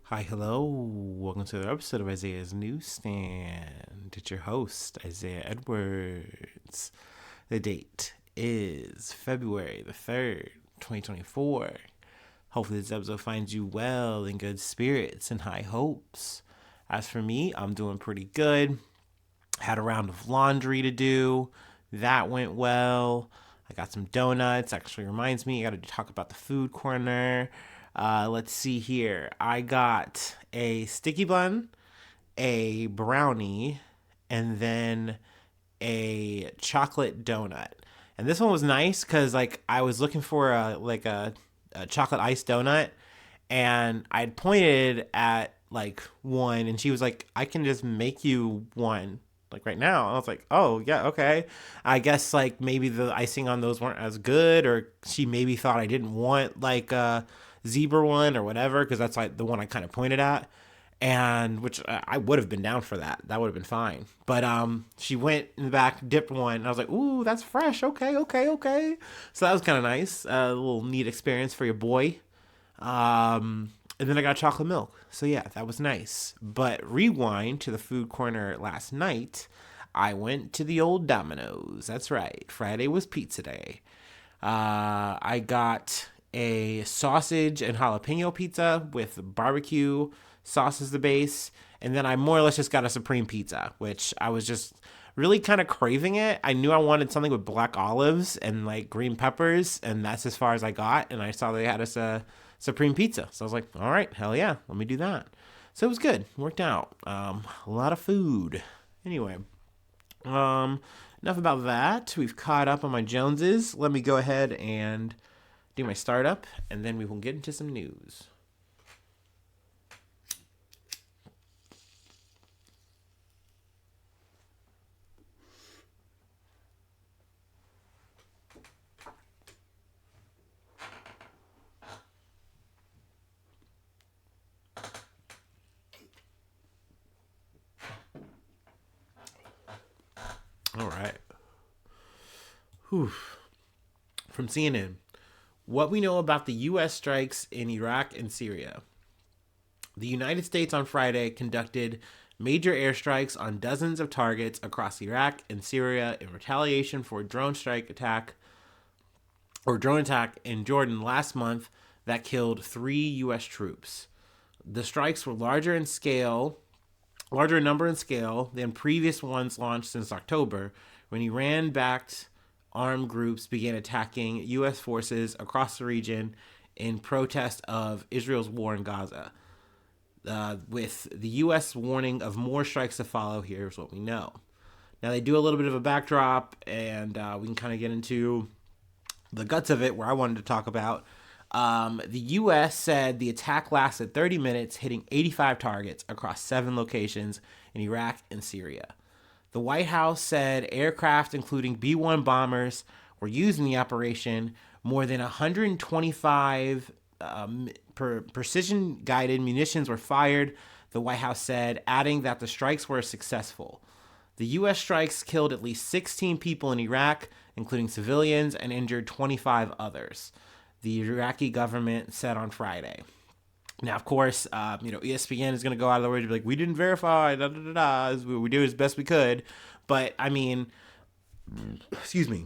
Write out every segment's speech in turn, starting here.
Hi, hello. Welcome to another episode of Isaiah's Newsstand. It's your host, Isaiah Edwards. The date is February the 3rd, 2024. Hopefully, this episode finds you well, in good spirits, and high hopes. As for me, I'm doing pretty good. Had a round of laundry to do. That went well. I got some donuts. Actually, reminds me, I got to talk about the food corner. Let's see here. I got a sticky bun, a brownie, and then a chocolate donut. And this one was nice because I was looking for a chocolate iced donut, and I'd pointed at one, and she was like, "I can just make you one." Like right now, and I was like, "Oh yeah, okay." I guess maybe the icing on those weren't as good, or she maybe thought I didn't want a zebra one or whatever, because that's like the one I kind of pointed at, and which I would have been down for that. That would have been fine. But she went in the back, dipped one, and I was like, "Ooh, that's fresh. Okay, okay, okay." So that was kind of nice. A little neat experience for your boy. And then I got chocolate milk. So yeah, that was nice. But rewind to the food corner last night. I went to the old Domino's. That's right. Friday was pizza day. I got a sausage and jalapeno pizza with barbecue sauce as the base. And then I more or less just got a supreme pizza, which I was just really kind of craving it. I knew I wanted something with black olives and green peppers, and that's as far as I got. And I saw they had us a supreme pizza, so I was like, all right, hell yeah, let me do that. So it was good, worked out. A lot of food. Anyway, um, enough about that. We've caught up on my Joneses. Let me go ahead and do my startup, and then we will get into some news. All right. Whew. From CNN, what we know about the U.S. strikes in Iraq and Syria. The United States on Friday conducted major airstrikes on dozens of targets across Iraq and Syria in retaliation for a drone attack in Jordan last month that killed 3 U.S. troops. The strikes were larger in number and scale than previous ones launched since October, when Iran-backed armed groups began attacking U.S. forces across the region in protest of Israel's war in Gaza. With the U.S. warning of more strikes to follow, here's what we know. Now, they do a little bit of a backdrop, and we can kind of get into the guts of it, where I wanted to talk about. The U.S. said the attack lasted 30 minutes, hitting 85 targets across 7 locations in Iraq and Syria. The White House said aircraft, including B 1 bombers, were used in the operation. More than 125 precision guided munitions were fired, the White House said, adding that the strikes were successful. The U.S. strikes killed at least 16 people in Iraq, including civilians, and injured 25 others, the Iraqi government said on Friday. Now, of course, ESPN is going to go out of the way to be like, we didn't verify, da da da da. We do as best we could. But, I mean, excuse me,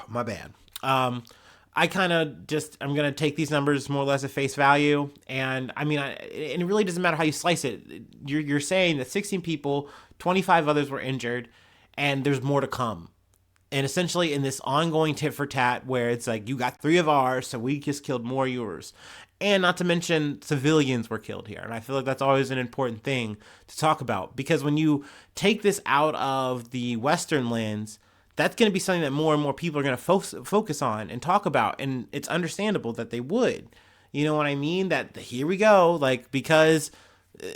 my bad. I kind of just, I'm going to take these numbers more or less at face value. And I mean, and it really doesn't matter how you slice it. You're saying that 16 people, 25 others were injured, and there's more to come. And essentially, in this ongoing tit for tat, where it's like, you got 3 of ours, so we just killed more of yours. And not to mention, civilians were killed here. And I feel like that's always an important thing to talk about. Because when you take this out of the Western lens, that's going to be something that more and more people are going to focus on and talk about. And it's understandable that they would. You know what I mean? That here we go. Because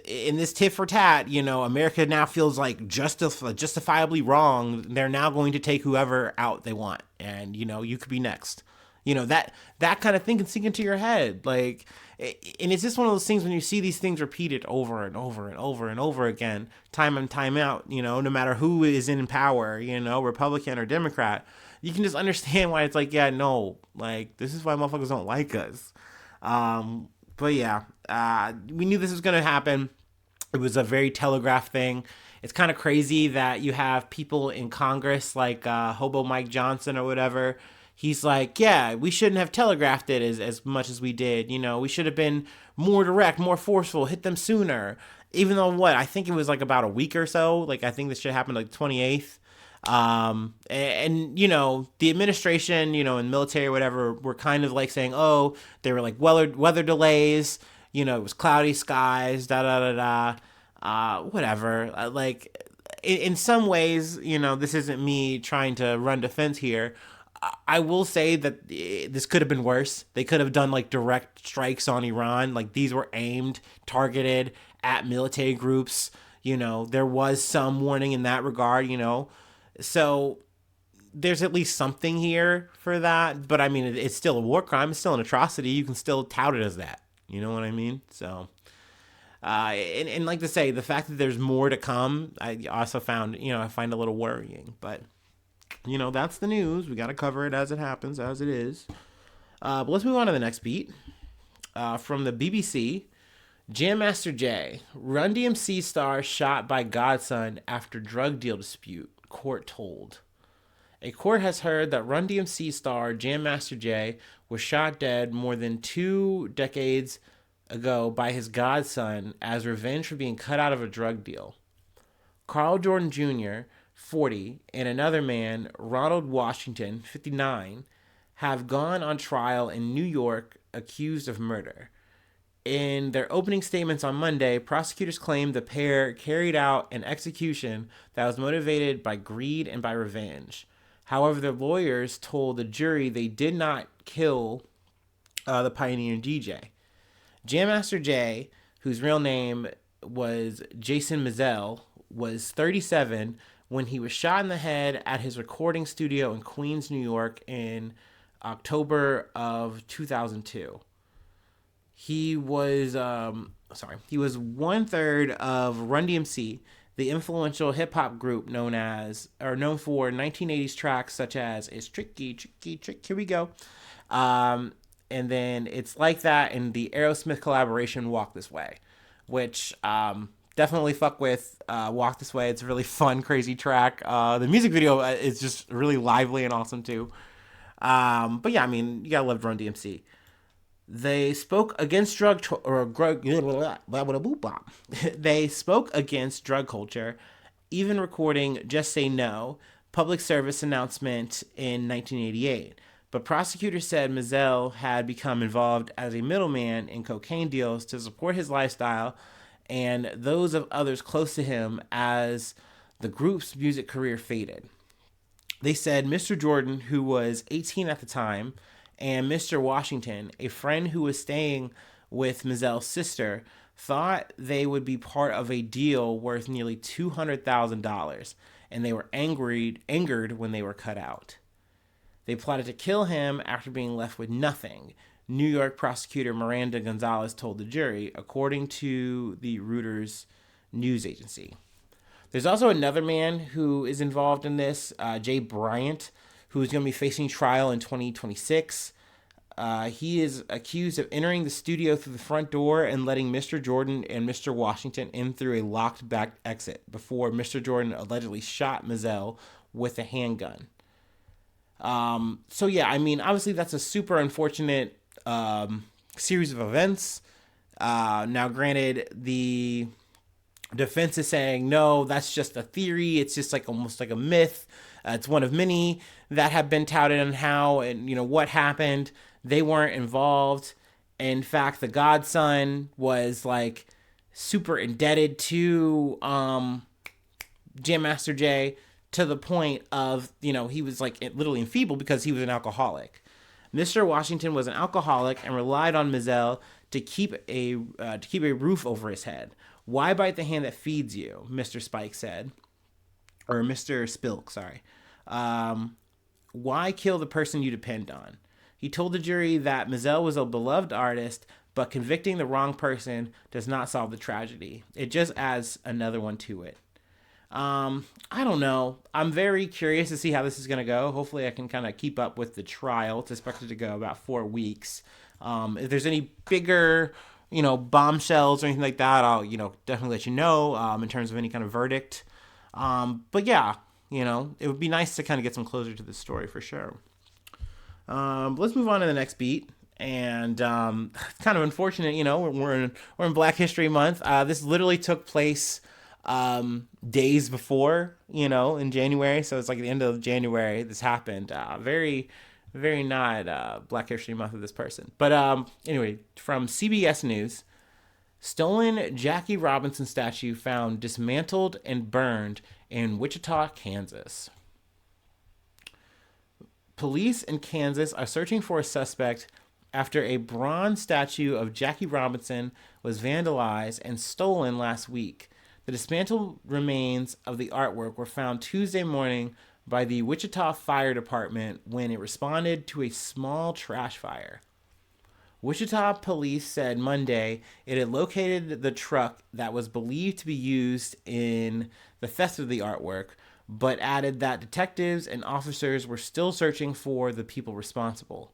in this tit for tat, America now feels like justifiably wrong. They're now going to take whoever out they want. And, you could be next. That kind of thing can sink into your head. And it's just one of those things when you see these things repeated over and over and over and over again, time and time out, no matter who is in power, Republican or Democrat, you can just understand why it's like, yeah, no, this is why motherfuckers don't like us. But yeah, we knew this was going to happen. It was a very telegraphed thing. It's kind of crazy that you have people in Congress like Hobo Mike Johnson or whatever. He's like, yeah, we shouldn't have telegraphed it as much as we did. You know, we should have been more direct, more forceful, hit them sooner. Even though what I think it was like about a week or so. Like I think this shit happened like 28th. And you know the administration, you know, and military or whatever were kind of like saying, oh, they were like weather delays. You know, it was cloudy skies, da da da da. Whatever. Like in some ways, you know, this isn't me trying to run defense here. I will say that this could have been worse. They could have done like direct strikes on Iran. Like these were aimed, targeted at military groups. You know, there was some warning in that regard, you know. So there's at least something here for that. But I mean, it's still a war crime. It's still an atrocity. You can still tout it as that. You know what I mean? So, and like to say, the fact that there's more to come, I also found, you know, I find a little worrying. But, you know, that's the news. We got to cover it as it happens, as it is. But let's move on to the next beat. From the BBC, Jam Master Jay, Run DMC star shot by godson after drug deal dispute, court told. A court has heard that Run DMC star Jam Master Jay was shot dead more than 2 decades ago by his godson as revenge for being cut out of a drug deal. Carl Jordan Jr., 40, and another man, Ronald Washington, 59, have gone on trial in New York accused of murder. In their opening statements on Monday, prosecutors claimed the pair carried out an execution that was motivated by greed and by revenge. However, their lawyers told the jury they did not kill the pioneer DJ. Jam Master Jay, whose real name was Jason Mizell, was 37 when he was shot in the head at his recording studio in Queens, New York in October of 2002. He was he was 1/3 of Run DMC, the influential hip hop group known for 1980s tracks such as "It's Tricky, Tricky, Trick." Here we go, and then "It's Like That" and the Aerosmith collaboration "Walk This Way," which definitely fuck with "Walk This Way." It's a really fun, crazy track. The music video is just really lively and awesome too. But yeah, I mean, you gotta love Run DMC. They spoke against They spoke against drug culture, even recording "Just Say No," public service announcement in 1988. But prosecutors said Mizell had become involved as a middleman in cocaine deals to support his lifestyle and those of others close to him as the group's music career faded. They said Mr. Jordan, who was 18 at the time, and Mr. Washington, a friend who was staying with Mizell's sister, thought they would be part of a deal worth nearly $200,000, and they were angered when they were cut out. They plotted to kill him after being left with nothing, New York prosecutor Miranda Gonzalez told the jury, according to the Reuters news agency. There's also another man who is involved in this, Jay Bryant, who's going to be facing trial in 2026. He is accused of entering the studio through the front door and letting Mr. Jordan and Mr. Washington in through a locked back exit before Mr. Jordan allegedly shot Mizell with a handgun. So yeah, I mean, obviously that's a super unfortunate series of events. Now, granted, the defense is saying, no, that's just a theory. It's just like almost like a myth. It's one of many that have been touted on how and, you know, what happened. They weren't involved. In fact, the godson was like super indebted to Jam Master Jay to the point of, you know, he was like literally enfeebled because he was an alcoholic. Mr. Washington was an alcoholic and relied on Mizell to keep a roof over his head. Why bite the hand that feeds you? Mr. Spike said, or Mr. Spilk, sorry. Why kill the person you depend on? He told the jury that Mizell was a beloved artist, but convicting the wrong person does not solve the tragedy. It just adds another one to it. I don't know. I'm very curious to see how this is going to go. Hopefully I can kind of keep up with the trial. It's expected to go about 4 weeks. If there's any bigger, bombshells or anything like that, I'll, definitely let you know in terms of any kind of verdict. But yeah, it would be nice to kind of get some closure to this story for sure. Let's move on to the next beat. And kind of unfortunate, we're in Black History Month. This literally took place days before, in January. So it's like the end of January this happened. Very, very not Black History Month of this person. But anyway, from CBS News, stolen Jackie Robinson statue found dismantled and burned in Wichita, Kansas. Police in Kansas are searching for a suspect after a bronze statue of Jackie Robinson was vandalized and stolen last week. The dismantled remains of the artwork were found Tuesday morning by the Wichita Fire Department when it responded to a small trash fire. Wichita police said Monday it had located the truck that was believed to be used in the theft of the artwork, but added that detectives and officers were still searching for the people responsible.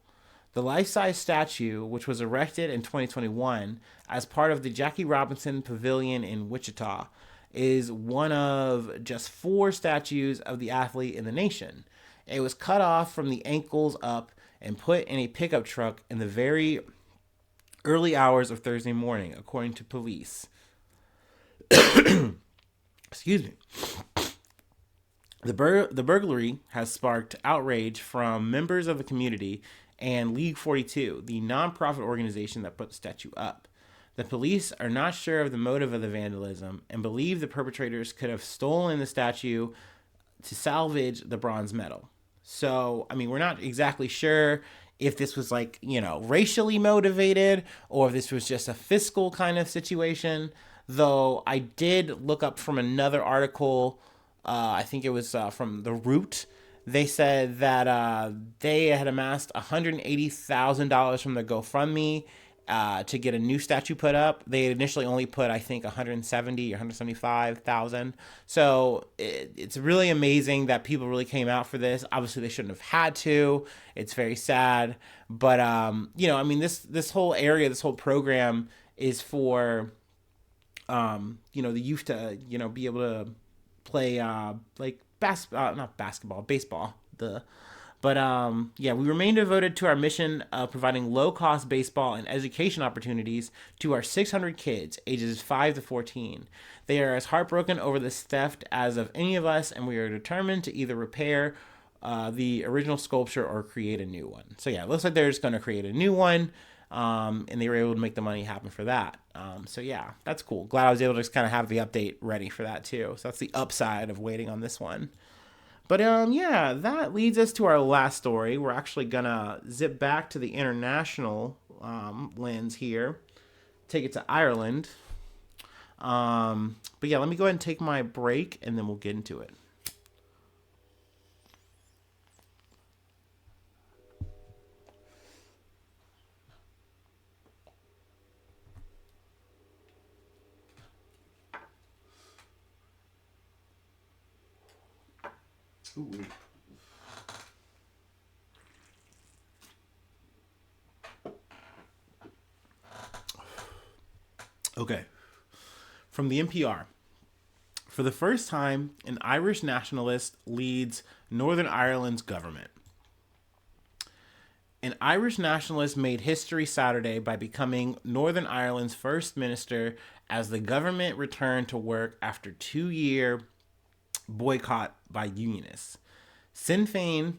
The life-size statue, which was erected in 2021 as part of the Jackie Robinson Pavilion in Wichita, is one of just 4 statues of the athlete in the nation. It was cut off from the ankles up and put in a pickup truck in the very early hours of Thursday morning, according to police. Excuse me. The burglary has sparked outrage from members of the community and League 42, the nonprofit organization that put the statue up. The police are not sure of the motive of the vandalism and believe the perpetrators could have stolen the statue to salvage the bronze medal. So, we're not exactly sure if this was racially motivated or if this was just a fiscal kind of situation. Though I did look up from another article, I think it was from The Root. They said that they had amassed $180,000 from the GoFundMe to get a new statue put up. They initially only put, I think, 170 or 175,000. So it's really amazing that people really came out for this. Obviously, they shouldn't have had to. It's very sad, but this whole area, this whole program is for the youth to be able to play not basketball, baseball. But we remain devoted to our mission of providing low-cost baseball and education opportunities to our 600 kids, ages 5 to 14. They are as heartbroken over this theft as of any of us, and we are determined to either repair the original sculpture or create a new one. So yeah, it looks like they're just going to create a new one, and they were able to make the money happen for that. That's cool. Glad I was able to just kind of have the update ready for that too. So that's the upside of waiting on this one. But that leads us to our last story. We're actually gonna zip back to the international lens here, take it to Ireland. Let me go ahead and take my break, and then we'll get into it. Ooh. Okay. From the NPR. For the first time, an Irish nationalist leads Northern Ireland's government. An Irish nationalist made history Saturday by becoming Northern Ireland's first minister as the government returned to work after a 2-year boycott by unionists. Sinn Féin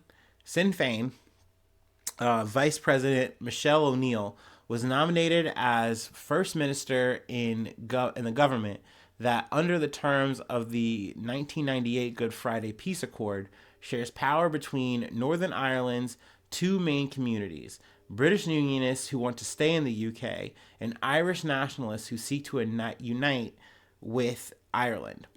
Vice President Michelle O'Neill was nominated as first minister in the government that, under the terms of the 1998 Good Friday Peace Accord, shares power between Northern Ireland's 2 main communities: British unionists who want to stay in the UK and Irish nationalists who seek to unite with Ireland.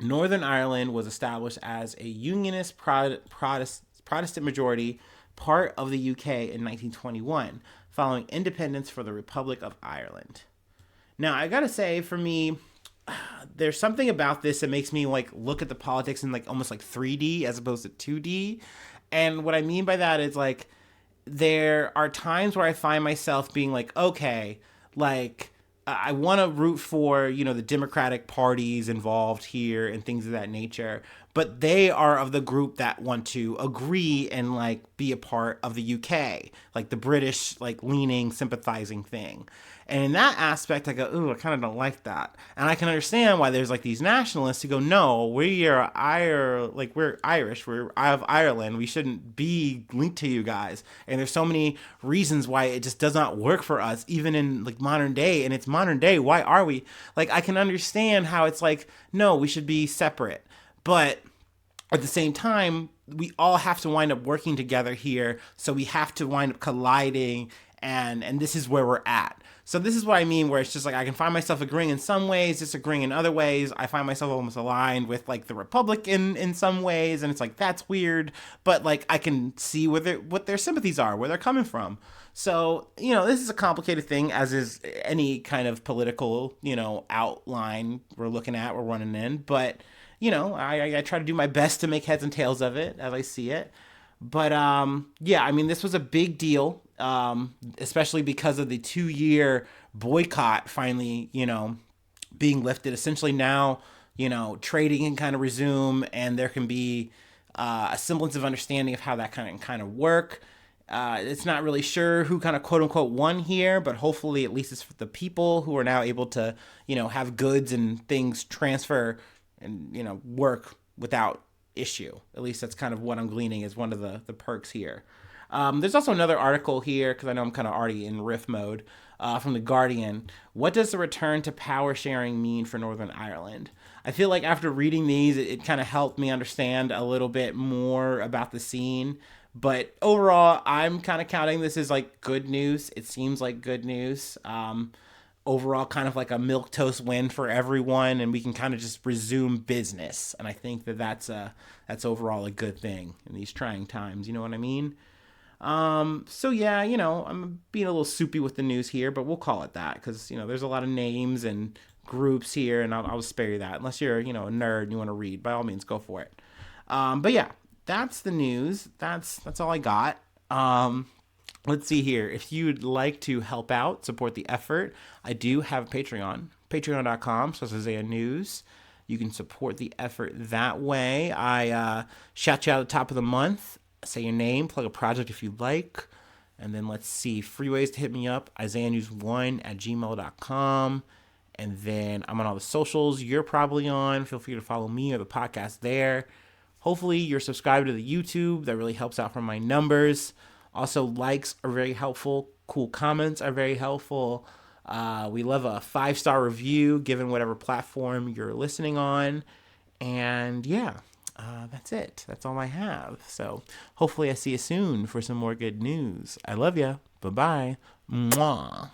Northern Ireland was established as a unionist Protestant majority part of the UK in 1921, following independence for the Republic of Ireland. Now, I gotta say, for me, there's something about this that makes me look at the politics in almost 3D as opposed to 2D. And what I mean by that is there are times where I find myself being like, okay, like I want to root for, the Democratic parties involved here and things of that nature, but they are of the group that want to agree and like be a part of the UK, like the British, like leaning, sympathizing thing. And in that aspect, I go, ooh, I kind of don't like that. And I can understand why there's like these nationalists who go, no, we're Irish, we're of Ireland, we shouldn't be linked to you guys. And there's so many reasons why it just does not work for us, even in like modern day. And it's modern day. Why are we like? I can understand how it's like, no, we should be separate, but at the same time, we all have to wind up working together here. So we have to wind up colliding, and this is where we're at. So this is what I mean, where it's just like I can find myself agreeing in some ways, disagreeing in other ways. I find myself almost aligned with like the Republican in some ways, and it's like that's weird, but like I can see what their sympathies are, where they're coming from. So this is a complicated thing, as is any kind of political outline we're running in, but I try to do my best to make heads and tails of it as I see it. But yeah, I mean, this was a big deal, especially because of the 2 year boycott finally, being lifted. Essentially now, trading can kind of resume, and there can be a semblance of understanding of how that kind of work. It's not really sure who kind of quote unquote won here, but hopefully at least it's for the people who are now able to, have goods and things transfer and work without issue. At least that's kind of what I'm gleaning as one of the perks here. There's also another article here, because I know I'm kind of already in riff mode, from The Guardian. What does the return to power sharing mean for Northern Ireland? I feel like after reading these, it kind of helped me understand a little bit more about the scene. But overall, I'm kind of counting this as like good news. It seems like good news. Overall, kind of like a milquetoast win for everyone, and we can kind of just resume business. And I think that's overall a good thing in these trying times. You know what I mean? So yeah, I'm being a little soupy with the news here, but we'll call it that, because there's a lot of names and groups here, and I'll spare you that. Unless you're a nerd and you want to read, by all means, go for it. But yeah, that's the news. That's all I got. Let's see here. If you'd like to help out, support the effort, I do have a Patreon. Patreon.com/Isaiah News. You can support the effort that way. I shout you out at the top of the month. Say your name, plug a project if you'd like. And then let's see. Free ways to hit me up. IsaiahNews1@gmail.com. And then I'm on all the socials you're probably on. Feel free to follow me or the podcast there. Hopefully you're subscribed to the YouTube. That really helps out for my numbers. Also, likes are very helpful. Cool comments are very helpful. We love a 5-star review, given whatever platform you're listening on. And yeah, that's it. That's all I have. So hopefully I see you soon for some more good news. I love ya. Bye-bye. Mwah.